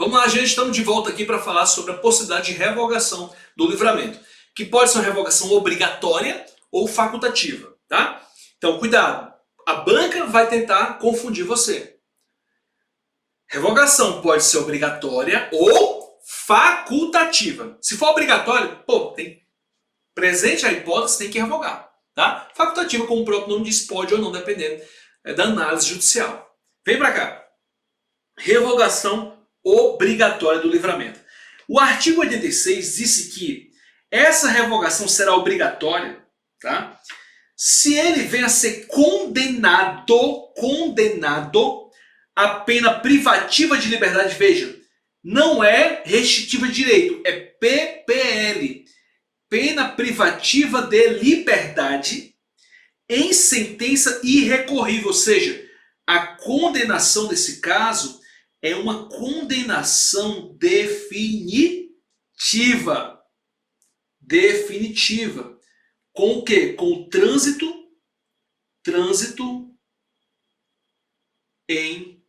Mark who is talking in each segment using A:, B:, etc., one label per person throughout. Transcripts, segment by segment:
A: Vamos lá, gente, estamos de volta aqui para falar sobre a possibilidade de revogação do livramento, que pode ser uma revogação obrigatória ou facultativa, tá? Então, cuidado, a banca vai tentar confundir você. Revogação pode ser obrigatória ou facultativa. Se for obrigatória, tem presente a hipótese, tem que revogar, tá? Facultativa, como o próprio nome diz, pode ou não, dependendo da análise judicial. Vem para cá. Revogação obrigatória do livramento. O artigo 86 disse que essa revogação será obrigatória, tá? Se ele venha a ser condenado a pena privativa de liberdade. Veja, não é restritiva de direito, é PPL, pena privativa de liberdade em sentença irrecorrível, ou seja, a condenação desse caso é uma condenação definitiva. Definitiva. Com o quê? Com o trânsito em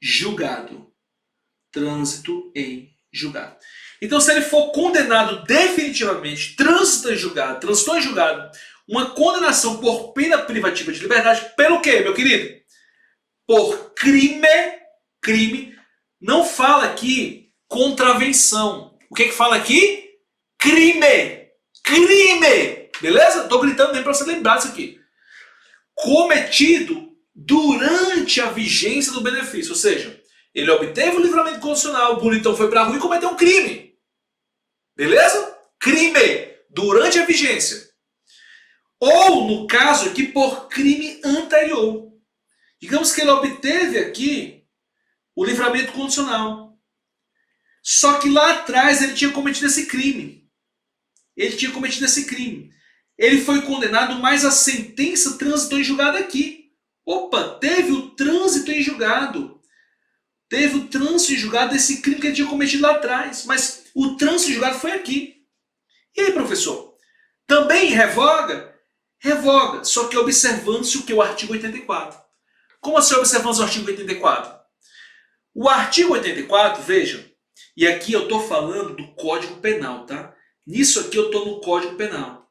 A: julgado. Trânsito em julgado. Então, se ele for condenado definitivamente, transitou em julgado, uma condenação por pena privativa de liberdade, pelo quê, meu querido? Por crime, não fala aqui contravenção. O que fala aqui? Crime! Beleza? Estou gritando nem para você lembrar disso aqui. Cometido durante a vigência do benefício, ou seja, ele obteve o livramento condicional, o bonitão foi para a rua e cometeu um crime. Beleza? Crime! Durante a vigência. Ou, no caso aqui, por crime anterior. Digamos que ele obteve aqui o livramento condicional. Só que lá atrás ele tinha cometido esse crime. Ele foi condenado, mas a sentença transitou em julgado aqui. Opa, teve o trânsito em julgado. Desse crime que ele tinha cometido lá atrás. Mas o trânsito em julgado foi aqui. E aí, professor? Também revoga? Revoga, só que observando-se o que? O artigo 84. Como assim observando-se o artigo 84? O artigo 84, vejam, e aqui eu estou falando do Código Penal, tá? Nisso aqui eu estou no Código Penal.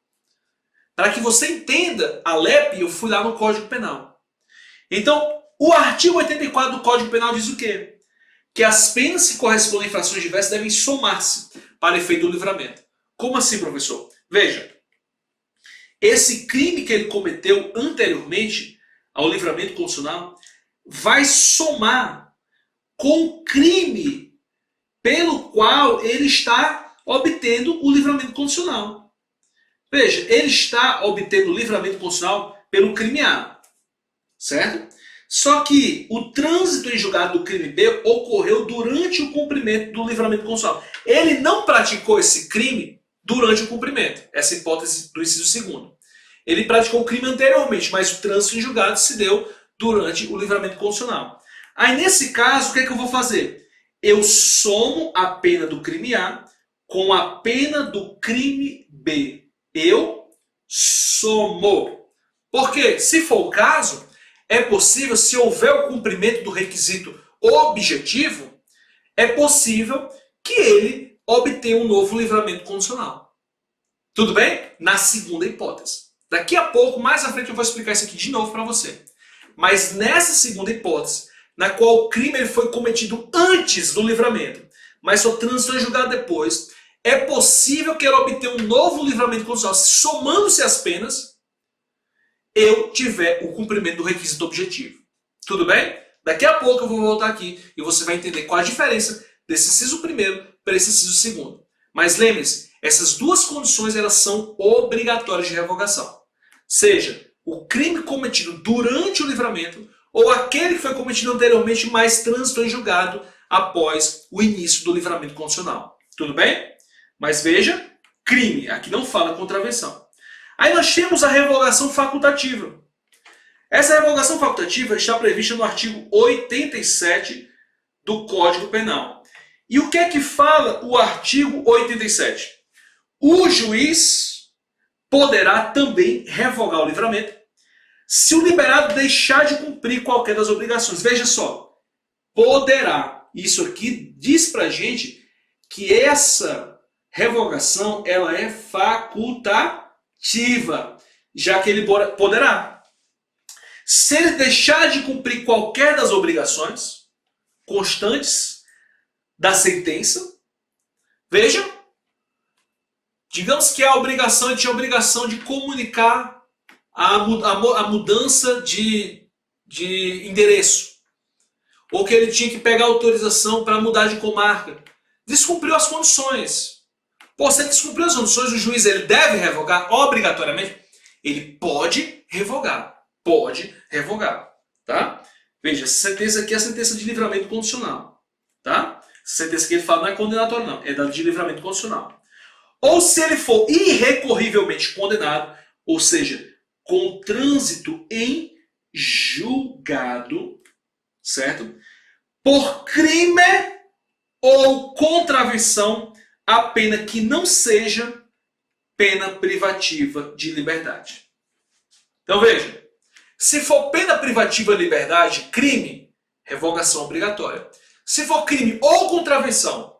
A: Para que você entenda a LEP, eu fui lá no Código Penal. Então, o artigo 84 do Código Penal diz o quê? Que as penas que correspondem a infrações diversas devem somar-se para efeito do livramento. Como assim, professor? Veja, esse crime que ele cometeu anteriormente ao livramento condicional vai somar com o crime pelo qual ele está obtendo o livramento condicional. Veja, ele está obtendo o livramento condicional pelo crime A, certo? Só que o trânsito em julgado do crime B ocorreu durante o cumprimento do livramento condicional. Ele não praticou esse crime durante o cumprimento. Essa hipótese do inciso 2º. Ele praticou o crime anteriormente, mas o trânsito em julgado se deu durante o livramento condicional. Aí, nesse caso, o que é que eu vou fazer? Eu somo a pena do crime A com a pena do crime B. Eu somo. Porque, se for o caso, é possível, se houver o cumprimento do requisito objetivo, é possível que ele obtenha um novo livramento condicional. Tudo bem? Na segunda hipótese. Daqui a pouco, mais à frente, eu vou explicar isso aqui de novo para você. Mas nessa segunda hipótese, na qual o crime ele foi cometido antes do livramento, mas só transitou em julgado depois, é possível que ele obtenha um novo livramento condicional, somando-se as penas, eu tiver o cumprimento do requisito objetivo. Tudo bem? Daqui a pouco eu vou voltar aqui e você vai entender qual a diferença desse inciso 1º para esse inciso 2º. Mas lembre-se, essas duas condições elas são obrigatórias de revogação. Seja o crime cometido durante o livramento ou aquele que foi cometido anteriormente, mas transitou em julgado após o início do livramento condicional. Tudo bem? Mas veja, crime. Aqui não fala contravenção. Aí nós temos a revogação facultativa. Essa revogação facultativa está prevista no artigo 87 do Código Penal. E o que é que fala o artigo 87? O juiz poderá também revogar o livramento se o liberado deixar de cumprir qualquer das obrigações. Veja só, poderá. isso aqui diz pra gente que essa revogação ela é facultativa, já que ele poderá. Se ele deixar de cumprir qualquer das obrigações constantes da sentença, veja, digamos que ele tinha a obrigação de comunicar a mudança de endereço, ou que ele tinha que pegar autorização para mudar de comarca. Descumpriu as condições. Pô, se ele descumpriu as condições, o juiz ele deve revogar obrigatoriamente? Ele pode revogar. Pode revogar. Tá? Veja, essa sentença aqui é a sentença de livramento condicional. Tá? Essa sentença que ele fala não é condenatória, não. É da de livramento condicional. Ou se ele for irrecorrivelmente condenado, ou seja, com trânsito em julgado, certo? Por crime ou contravenção, a pena que não seja pena privativa de liberdade. Então veja, se for pena privativa de liberdade, crime, revogação obrigatória. Se for crime ou contravenção,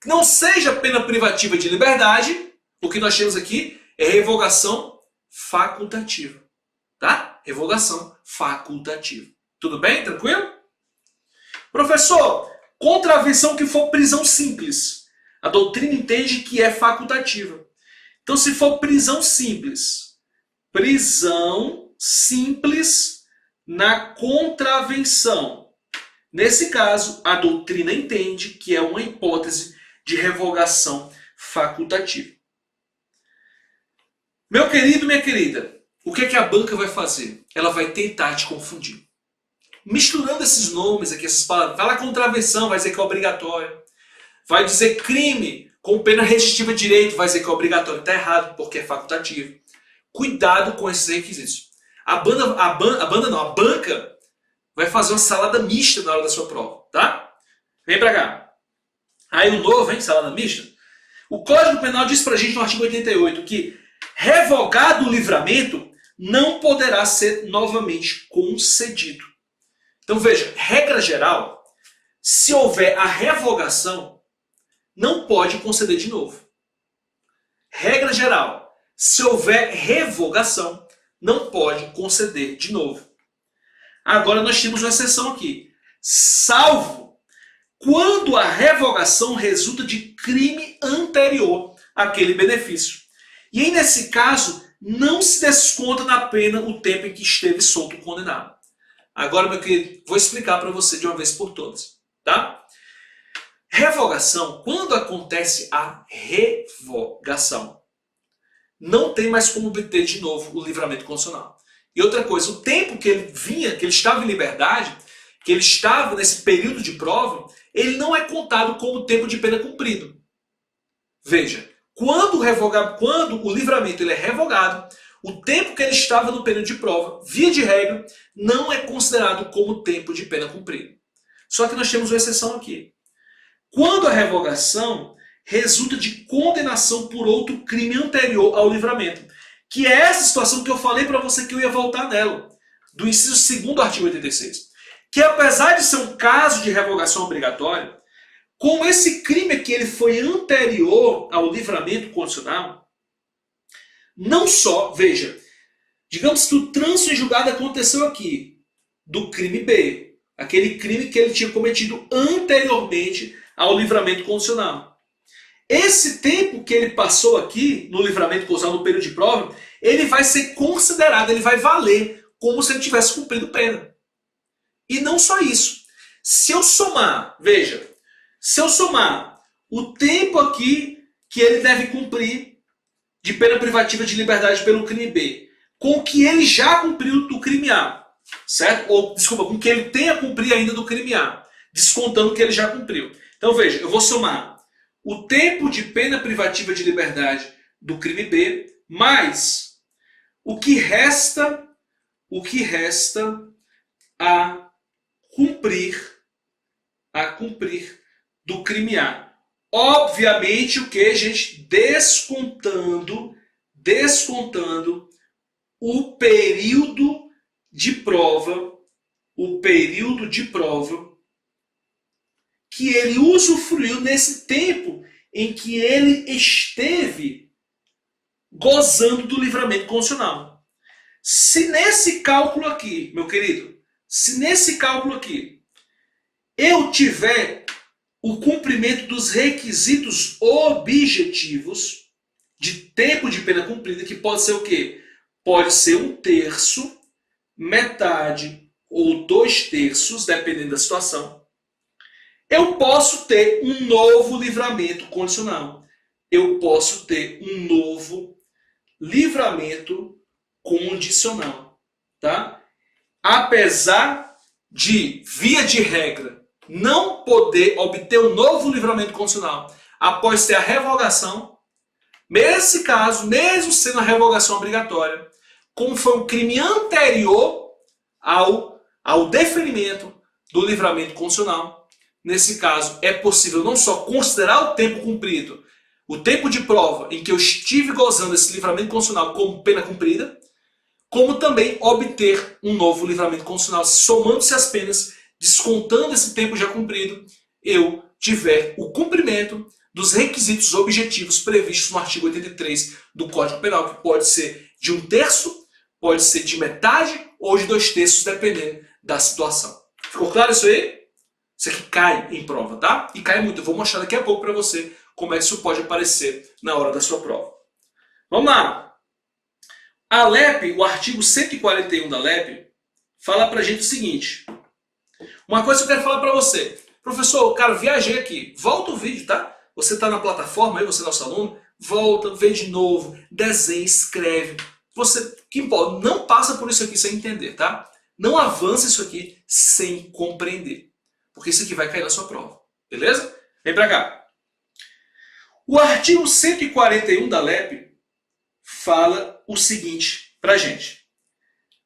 A: que não seja pena privativa de liberdade, o que nós temos aqui é revogação facultativa. Tá? Revogação facultativa. Tudo bem? Tranquilo? Professor, contravenção que for prisão simples. A doutrina entende que é facultativa. Então, se for prisão simples na contravenção. Nesse caso, a doutrina entende que é uma hipótese de revogação facultativa. Meu querido, minha querida, o que a banca vai fazer? Ela vai tentar te confundir. Misturando esses nomes aqui, essas palavras. Vai lá contravenção, vai dizer que é obrigatório. Vai dizer crime com pena restritiva de direito, vai dizer que é obrigatório. Está errado, porque é facultativo. Cuidado com esses requisitos. A banca vai fazer uma salada mista na hora da sua prova, tá? Vem pra cá. Aí o novo, hein, salada mista. O Código Penal diz pra gente no artigo 88 que revogado o livramento não poderá ser novamente concedido. Então veja, regra geral, se houver a revogação, não pode conceder de novo. Regra geral, se houver revogação, não pode conceder de novo. Agora nós temos uma exceção aqui. Salvo quando a revogação resulta de crime anterior àquele benefício. E aí, nesse caso, não se desconta na pena o tempo em que esteve solto o condenado. Agora, meu querido, vou explicar para você de uma vez por todas. Tá? Revogação, quando acontece a revogação, não tem mais como obter de novo o livramento condicional. E outra coisa, o tempo que ele vinha, que ele estava em liberdade, que ele estava nesse período de prova, ele não é contado como tempo de pena cumprido. Veja, quando o livramento ele é revogado, o tempo que ele estava no período de prova, via de regra, não é considerado como tempo de pena cumprido. Só que nós temos uma exceção aqui. Quando a revogação resulta de condenação por outro crime anterior ao livramento, que é essa situação que eu falei para você que eu ia voltar nela, do inciso 2º do artigo 86, que apesar de ser um caso de revogação obrigatória, como esse crime aqui ele foi anterior ao livramento condicional, não só, veja, digamos que o trânsito em julgado aconteceu aqui, do crime B, aquele crime que ele tinha cometido anteriormente ao livramento condicional. Esse tempo que ele passou aqui no livramento condicional, no período de prova, ele vai ser considerado, ele vai valer como se ele tivesse cumprido pena. E não só isso. Se eu somar, veja, se eu somar o tempo aqui que ele deve cumprir de pena privativa de liberdade pelo crime B, com o que ele já cumpriu do crime A, certo? Ou, desculpa, com o que ele tem a cumprir ainda do crime A, descontando o que ele já cumpriu. Então veja, eu vou somar o tempo de pena privativa de liberdade do crime B, mais o que resta a cumprir do crime A. Obviamente o que, gente? Descontando o período de prova que ele usufruiu nesse tempo em que ele esteve gozando do livramento constitucional. Se nesse cálculo aqui, meu querido, se nesse cálculo aqui eu tiver o cumprimento dos requisitos objetivos de tempo de pena cumprida, que pode ser o quê? Pode ser 1/3, metade ou 2/3, dependendo da situação. Eu posso ter um novo livramento condicional. Eu posso ter um novo livramento condicional, tá? Apesar de, via de regra, não poder obter um novo livramento condicional após ter a revogação, nesse caso, mesmo sendo a revogação obrigatória, como foi um crime anterior ao deferimento do livramento condicional, nesse caso é possível não só considerar o tempo cumprido, o tempo de prova em que eu estive gozando desse livramento condicional como pena cumprida, como também obter um novo livramento condicional, somando-se as penas, descontando esse tempo já cumprido, eu tiver o cumprimento dos requisitos objetivos previstos no artigo 83 do Código Penal, que pode ser de 1/3, pode ser de metade ou de 2/3, dependendo da situação. Ficou claro isso aí? Isso aqui cai em prova, tá? E cai muito. Eu vou mostrar daqui a pouco para você como é que isso pode aparecer na hora da sua prova. Vamos lá. A LEP, o artigo 141 da LEP, fala pra gente o seguinte. Uma coisa que eu quero falar pra você. Professor, cara, viajei aqui. Volta o vídeo, tá? Você tá na plataforma aí, você é nosso aluno. Volta, vê de novo, desenha, escreve. Você, que importa, não passa por isso aqui sem entender, tá? Não avança isso aqui sem compreender. Porque isso aqui vai cair na sua prova. Beleza? Vem pra cá. O artigo 141 da LEP fala o seguinte pra gente.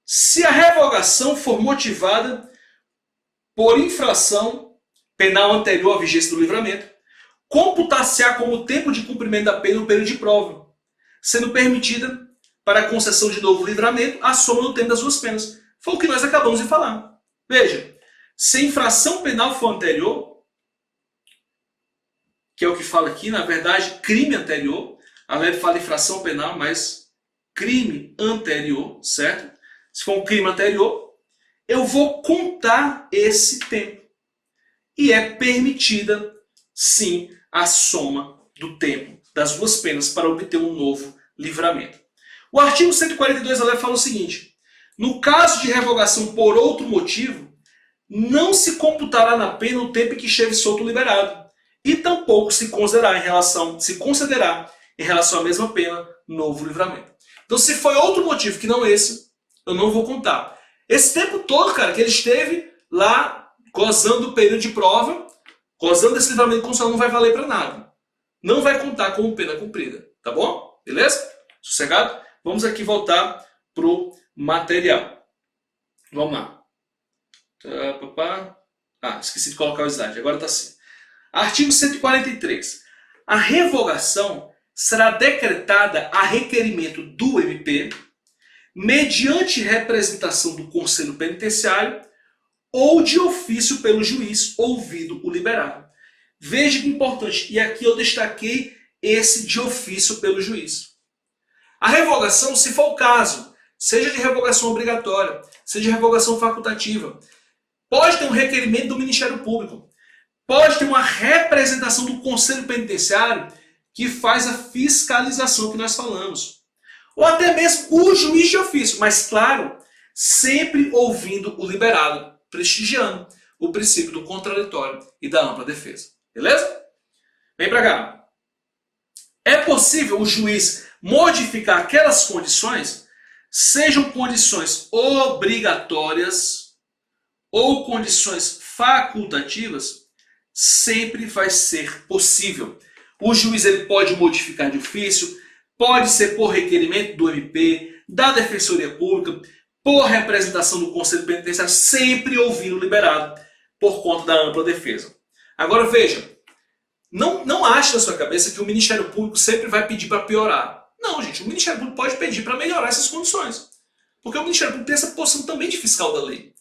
A: Se a revogação for motivada por infração penal anterior à vigência do livramento, computar-se-á como tempo de cumprimento da pena no período de prova, sendo permitida para a concessão de novo livramento a soma do tempo das duas penas. Foi o que nós acabamos de falar. Veja, se a infração penal for anterior, que é o que fala aqui, na verdade, crime anterior, a lei fala infração penal, mas crime anterior, certo? Se for um crime anterior, eu vou contar esse tempo. E é permitida, sim, a soma do tempo das duas penas para obter um novo livramento. O artigo 142 da lei fala o seguinte: no caso de revogação por outro motivo, não se computará na pena o tempo em que esteve solto ou liberado, e tampouco se considerará em relação à mesma pena novo livramento. Então, se foi outro motivo que não esse, eu não vou contar. Esse tempo todo, cara, que ele esteve lá gozando do período de prova, gozando desse livramento constitucional, não vai valer para nada. Não vai contar como pena cumprida, tá bom? Beleza? Sossegado? Vamos aqui voltar pro material. Vamos lá. Esqueci de colocar o slide, agora tá assim. Artigo 143. A revogação será decretada a requerimento do MP, mediante representação do Conselho Penitenciário ou de ofício pelo juiz, ouvido o liberado. Veja que importante, e aqui eu destaquei esse de ofício pelo juiz. A revogação, se for o caso, seja de revogação obrigatória, seja de revogação facultativa, pode ter um requerimento do Ministério Público, pode ter uma representação do Conselho Penitenciário que faz a fiscalização que nós falamos. Ou até mesmo o juiz de ofício, mas claro, sempre ouvindo o liberado, prestigiando o princípio do contraditório e da ampla defesa. Beleza? Vem pra cá. É possível o juiz modificar aquelas condições, sejam condições obrigatórias ou condições facultativas, sempre vai ser possível. O juiz ele pode modificar de ofício, pode ser por requerimento do MP, da Defensoria Pública, por representação do Conselho Penitenciário, sempre ouvindo o liberado, por conta da ampla defesa. Agora veja, não ache na sua cabeça que o Ministério Público sempre vai pedir para piorar. Não, gente, o Ministério Público pode pedir para melhorar essas condições. Porque o Ministério Público tem essa posição também de fiscal da lei.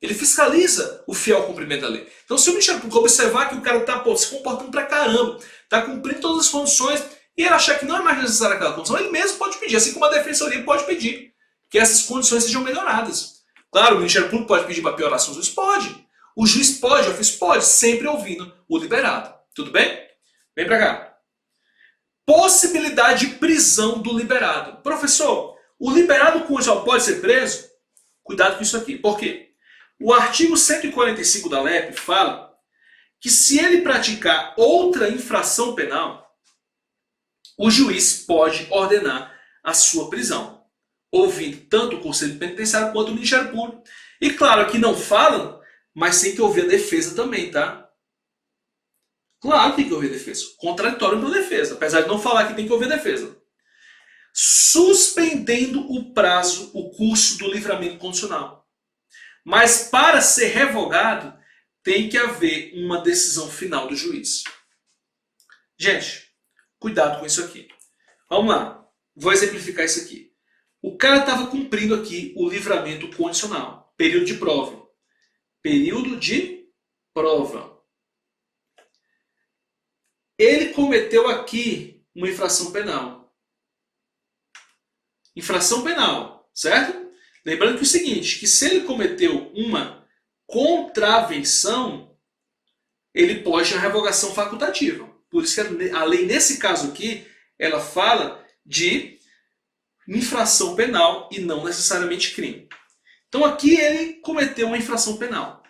A: Ele fiscaliza o fiel cumprimento da lei. Então, se o Ministério Público observar que o cara está se comportando pra caramba, está cumprindo todas as condições, e ele achar que não é mais necessária aquela condição, ele mesmo pode pedir, assim como a Defensoria pode pedir que essas condições sejam melhoradas. Claro, o Ministério Público pode pedir para piorar as condições? Pode. O juiz pode, o juiz pode, sempre ouvindo o liberado. Tudo bem? Vem para cá. Possibilidade de prisão do liberado. Professor, o liberado condicional pode ser preso? Cuidado com isso aqui. Por quê? O artigo 145 da LEP fala que se ele praticar outra infração penal, o juiz pode ordenar a sua prisão, ouvindo tanto o Conselho Penitenciário quanto o Ministério Público. E claro, aqui não falam, mas tem que ouvir a defesa também, tá? Claro que tem que ouvir a defesa. Contraditório para a defesa, apesar de não falar que tem que ouvir a defesa. Suspendendo o prazo, o curso do livramento condicional. Mas para ser revogado, tem que haver uma decisão final do juiz. Gente, cuidado com isso aqui. Vamos lá. Vou exemplificar isso aqui. O cara estava cumprindo aqui o livramento condicional. Período de prova. Período de prova. Ele cometeu aqui uma infração penal. Infração penal, certo? Lembrando que é o seguinte, que se ele cometeu uma contravenção, ele pode ter uma revogação facultativa. Por isso que a lei, nesse caso aqui, ela fala de infração penal e não necessariamente crime. Então aqui ele cometeu uma infração penal.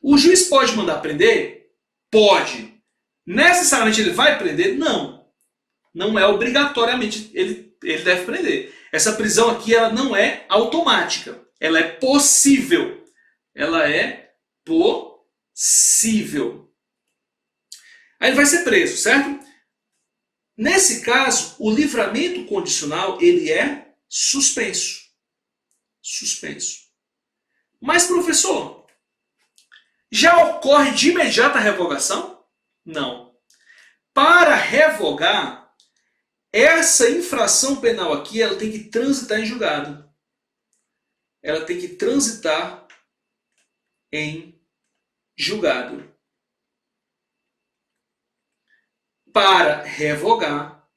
A: O juiz pode mandar prender? Pode. Necessariamente ele vai prender? Não. Não é obrigatoriamente ele deve prender. Essa prisão aqui ela não é automática. Ela é possível. Ela é possível. Aí ele vai ser preso, certo? Nesse caso, o livramento condicional ele é suspenso. Suspenso. Mas, professor, já ocorre de imediata a revogação? Não. Para revogar, essa infração penal aqui ela tem que transitar em julgado. Ela tem que transitar em julgado. Para revogar,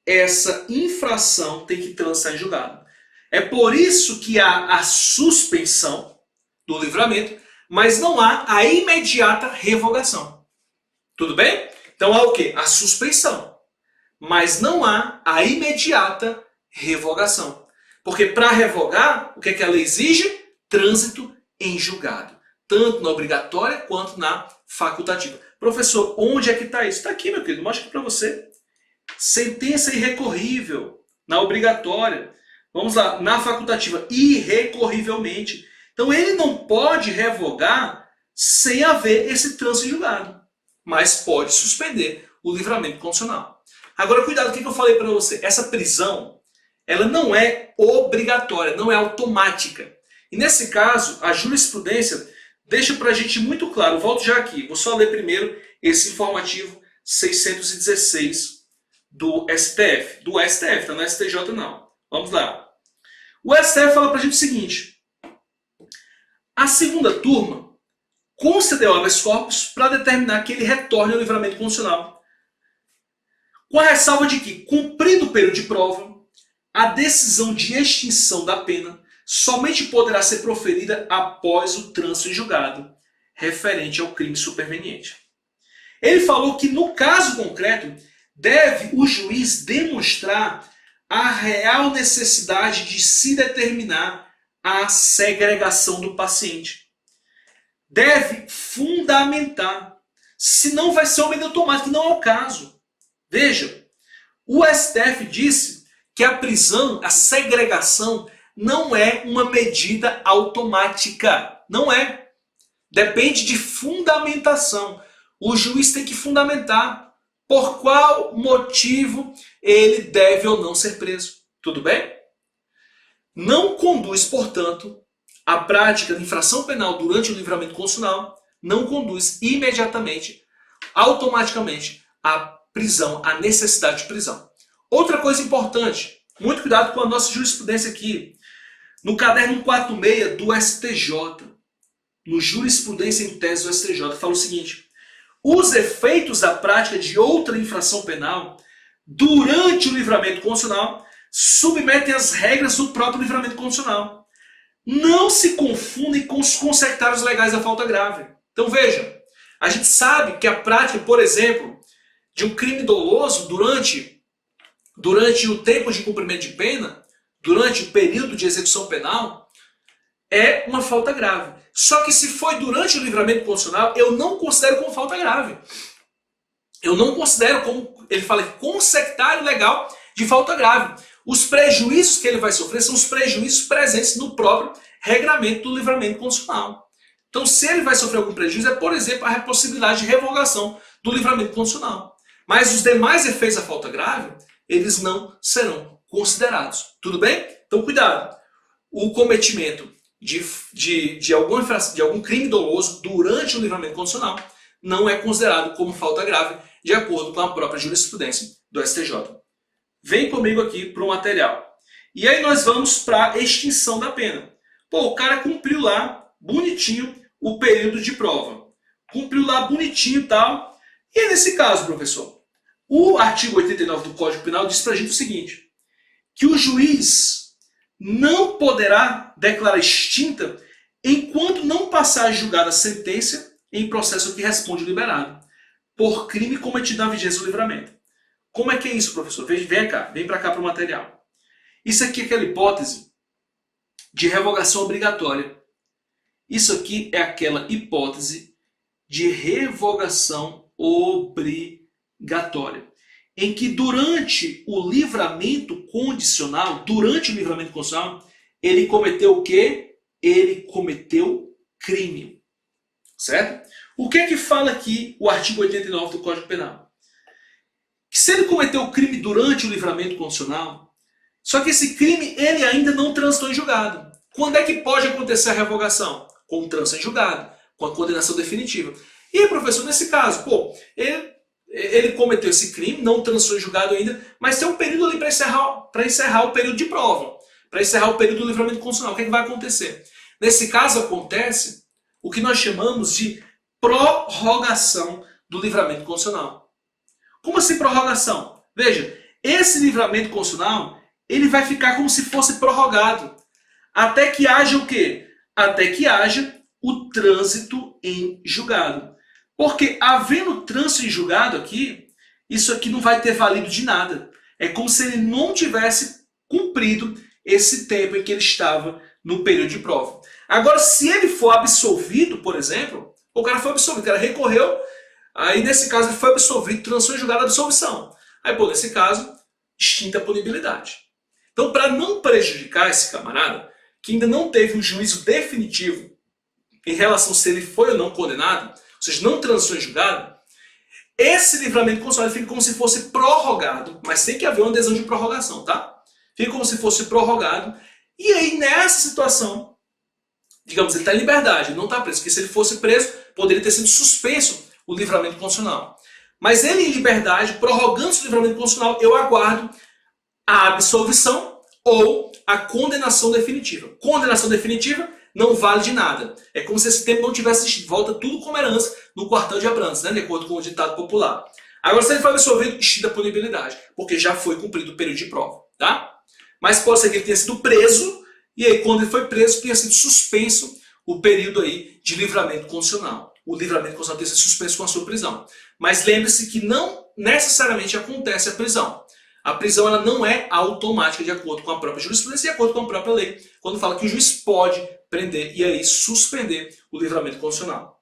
A: essa infração tem que transitar em julgado. É por isso que há a suspensão do livramento, mas não há a imediata revogação. Tudo bem? Então há o quê? A suspensão. Mas não há a imediata revogação. Porque para revogar, o que é que a lei exige? Trânsito em julgado. Tanto na obrigatória quanto na facultativa. Professor, onde é que está isso? Está aqui, meu querido. Mostra aqui para você. Sentença irrecorrível. Na obrigatória. Vamos lá. Na facultativa. Irrecorrivelmente. Então ele não pode revogar sem haver esse trânsito em julgado. Mas pode suspender o livramento condicional. Agora, cuidado, o que eu falei para você? Essa prisão, ela não é obrigatória, não é automática. E nesse caso, a jurisprudência deixa para a gente muito claro. Volto já aqui, vou só ler primeiro esse informativo 616 do STF. Do STF, tá no STJ não. Vamos lá. O STF fala para a gente o seguinte. A segunda turma concedeu habeas corpus para determinar que ele retorne ao livramento condicional. Com a ressalva de que, cumprido o período de prova, a decisão de extinção da pena somente poderá ser proferida após o trânsito em julgado, referente ao crime superveniente. Ele falou que, no caso concreto, deve o juiz demonstrar a real necessidade de se determinar a segregação do paciente. Deve fundamentar, senão vai ser uma medida automática, que não é o caso. Veja, o STF disse que a prisão, a segregação, não é uma medida automática. Não é. Depende de fundamentação. O juiz tem que fundamentar por qual motivo ele deve ou não ser preso. Tudo bem? Não conduz, portanto, a prática de infração penal durante o livramento condicional, não conduz imediatamente, automaticamente, à prisão, à necessidade de prisão. Outra coisa importante, muito cuidado com a nossa jurisprudência aqui. No caderno 146 do STJ, no Jurisprudência em Tese do STJ, fala o seguinte: os efeitos da prática de outra infração penal durante o livramento constitucional submetem às regras do próprio livramento constitucional. Não se confundem com os consectários legais da falta grave. Então veja, a gente sabe que a prática, por exemplo, de um crime doloso durante o tempo de cumprimento de pena, durante o período de execução penal, é uma falta grave. Só que se foi durante o livramento constitucional, eu não considero como falta grave. Eu não considero como, ele fala, consectário legal de falta grave. Os prejuízos que ele vai sofrer são os prejuízos presentes no próprio regramento do livramento constitucional. Então, se ele vai sofrer algum prejuízo, é, por exemplo, a possibilidade de revogação do livramento constitucional. Mas os demais efeitos da falta grave, eles não serão considerados. Tudo bem? Então, cuidado. O cometimento de algum crime doloso durante o livramento constitucional não é considerado como falta grave, de acordo com a própria jurisprudência do STJ. Vem comigo aqui para o material. E aí nós vamos para a extinção da pena. Pô, o cara cumpriu lá, bonitinho, o período de prova. Cumpriu lá bonitinho e tal. E nesse caso, professor, o artigo 89 do Código Penal diz pra gente o seguinte: que o juiz não poderá declarar extinta enquanto não passar a julgada a sentença em processo que responde o liberado, por crime cometido na vigência do livramento. Como é que é isso, professor? Vem cá, vem para cá para o material. Isso aqui é aquela hipótese de revogação obrigatória. Isso aqui é aquela hipótese de revogação obrigatória, em que durante o livramento condicional, ele cometeu o quê? Ele cometeu crime. Certo? O que é que fala aqui o artigo 89 do Código Penal? Que se ele cometeu o crime durante o livramento condicional, só que esse crime ele ainda não transitou em julgado. Quando é que pode acontecer a revogação? Com o trânsito em julgado, com a condenação definitiva. E, professor, nesse caso, pô, ele cometeu esse crime, não transitou em julgado ainda, mas tem um período ali para encerrar o período de prova, para encerrar o período do livramento condicional. O que é que vai acontecer? Nesse caso acontece o que nós chamamos de prorrogação do livramento condicional. Como assim prorrogação? Veja, esse livramento condicional, ele vai ficar como se fosse prorrogado, até que haja o quê? Até que haja o trânsito em julgado. Porque havendo trânsito em julgado aqui, isso aqui não vai ter valido de nada. É como se ele não tivesse cumprido esse tempo em que ele estava no período de prova. Agora, se ele for absolvido, por exemplo, o cara foi absolvido, o cara recorreu, aí nesse caso ele foi absolvido, transitou em julgado a absolvição. Aí, pô, nesse caso, extinta a punibilidade. Então, para não prejudicar esse camarada, que ainda não teve um juízo definitivo em relação se ele foi ou não condenado, ou seja, não transitou em julgado, esse livramento constitucional fica como se fosse prorrogado, mas tem que haver uma adesão de prorrogação, tá? Fica como se fosse prorrogado, e aí nessa situação, digamos, ele está em liberdade, ele não está preso, porque se ele fosse preso, poderia ter sido suspenso o livramento constitucional. Mas ele em liberdade, prorrogando o livramento constitucional, eu aguardo a absolvição ou a condenação definitiva. Condenação definitiva não vale de nada. É como se esse tempo não tivesse volta tudo como era antes no quartel de Abrantes, né? De acordo com o ditado popular. Agora, se ele foi absolvido, extinta a punibilidade, porque já foi cumprido o período de prova, tá? Mas pode ser que ele tenha sido preso, e aí quando ele foi preso, tenha sido suspenso o período aí de livramento condicional. O livramento condicional tenha sido suspenso com a sua prisão. Mas lembre-se que não necessariamente acontece a prisão. A prisão ela não é automática de acordo com a própria jurisprudência e de acordo com a própria lei, quando fala que o juiz pode prender e aí suspender o livramento condicional.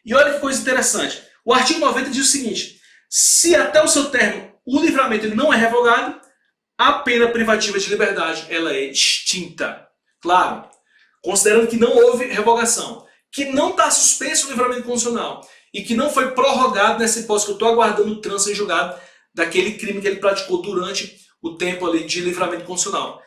A: E olha que coisa interessante. O artigo 90 diz o seguinte: se até o seu término o livramento ele não é revogado, a pena privativa de liberdade ela é extinta. Claro, considerando que não houve revogação, que não está suspenso o livramento condicional e que não foi prorrogado nessa hipótese que eu estou aguardando o trânsito em julgado daquele crime que ele praticou durante o tempo ali de livramento condicional.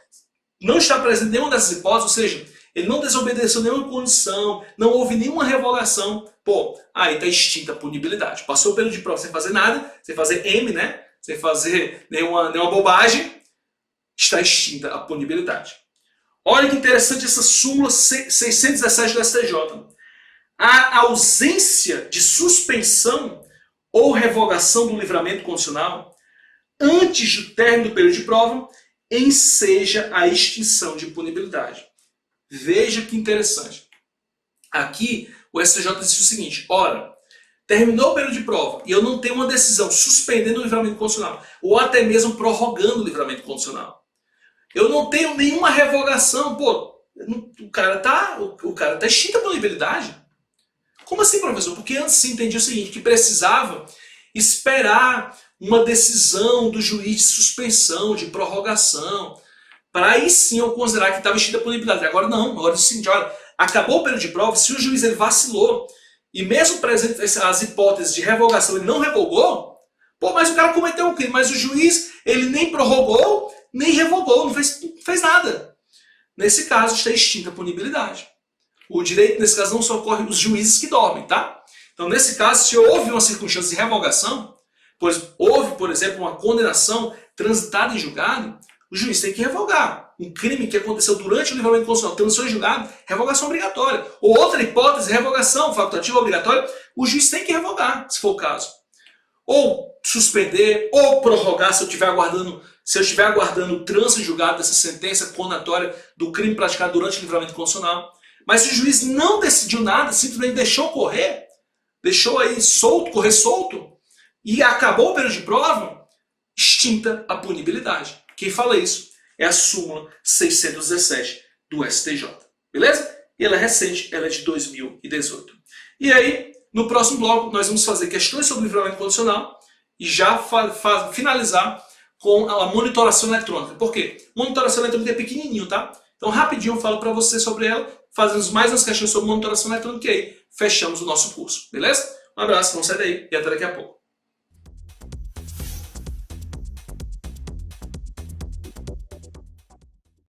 A: Não está presente nenhuma dessas hipóteses, ou seja, ele não desobedeceu nenhuma condição, não houve nenhuma revogação, pô, aí está extinta a punibilidade. Passou o período de prova sem fazer nada, sem fazer M, né? Sem fazer nenhuma bobagem, está extinta a punibilidade. Olha que interessante essa súmula 617 do STJ. a ausência de suspensão ou revogação do livramento condicional antes do término do período de prova enseja a extinção de punibilidade. Veja que interessante. Aqui o STJ disse o seguinte: ora, terminou o período de prova e eu não tenho uma decisão suspendendo o livramento condicional ou até mesmo prorrogando o livramento condicional. Eu não tenho nenhuma revogação. Pô, o cara tá extinto a punibilidade. Como assim, professor? Porque antes se entendia o seguinte, que precisava esperar uma decisão do juiz de suspensão, de prorrogação, para aí sim eu considerar que estava extinta a punibilidade. Agora não, agora é o seguinte, olha, acabou o período de prova, se o juiz ele vacilou, e mesmo presente as hipóteses de revogação ele não revogou, pô, mas o cara cometeu um crime, mas o juiz ele nem prorrogou, nem revogou, não fez nada. Nesse caso está extinta a punibilidade. O direito, nesse caso, não socorre os juízes que dormem, tá? Então, nesse caso, se houve uma circunstância de revogação, pois houve, por exemplo, uma condenação transitada em julgado, o juiz tem que revogar. Um crime que aconteceu durante o livramento condicional, transitou em julgado, revogação obrigatória. Ou outra hipótese, revogação facultativa obrigatória, o juiz tem que revogar, se for o caso. Ou suspender, ou prorrogar se eu estiver aguardando o trânsito em julgado dessa sentença condenatória do crime praticado durante o livramento condicional. Mas se o juiz não decidiu nada, simplesmente deixou correr, deixou aí solto, correr solto, e acabou o período de prova, extinta a punibilidade. Quem fala isso é a súmula 617 do STJ. Beleza? E ela é recente, ela é de 2018. E aí, no próximo bloco, nós vamos fazer questões sobre o livramento condicional e já finalizar com a monitoração eletrônica. Por quê? Monitoração eletrônica é pequenininho, tá? Então, rapidinho eu falo para você sobre ela, fazemos mais umas questões sobre monitoração eletrônica e aí fechamos o nosso curso. Beleza? Um abraço, não sai daí e até daqui a pouco.